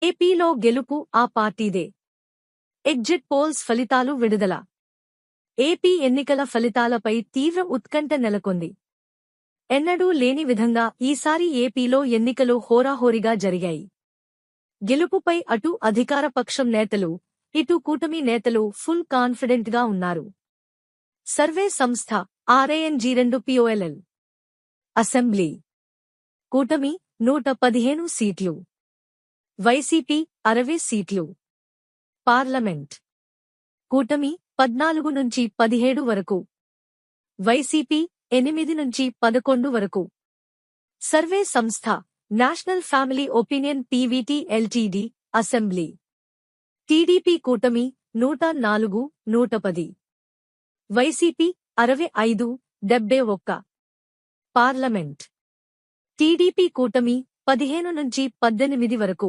ఏపీలో గెలుపు ఆ పార్టీదే. ఎగ్జిట్ పోల్స్ ఫలితాలు విడుదల. ఏపీ ఎన్నికల ఫలితాలపై తీవ్ర ఉత్కంఠ నెలకొంది. ఎన్నడూ లేని విధంగా ఈసారి ఏపీలో ఎన్నికలు హోరాహోరీగా జరిగాయి. గెలుపుపై అటు అధికారపక్షం నేతలు, ఇటు కూటమి నేతలు ఫుల్ కాన్ఫిడెంట్ గా ఉన్నారు. సర్వే సంస్థ RANG2 POLL. అసెంబ్లీ కూటమి 115 సీట్లు, వైసీపీ 60 సీట్లు. పార్లమెంట్ కూటమి 14 నుంచి 17 వరకు, వైసీపీ 8 నుంచి 11 వరకు. సర్వే సంస్థ national family opinion PVT LTD. Assembly TDP కూటమి 104, 110, వైసీపీ 65, 71. పార్లమెంట్ టీడీపీ కూటమి 15 నుంచి 18 వరకు.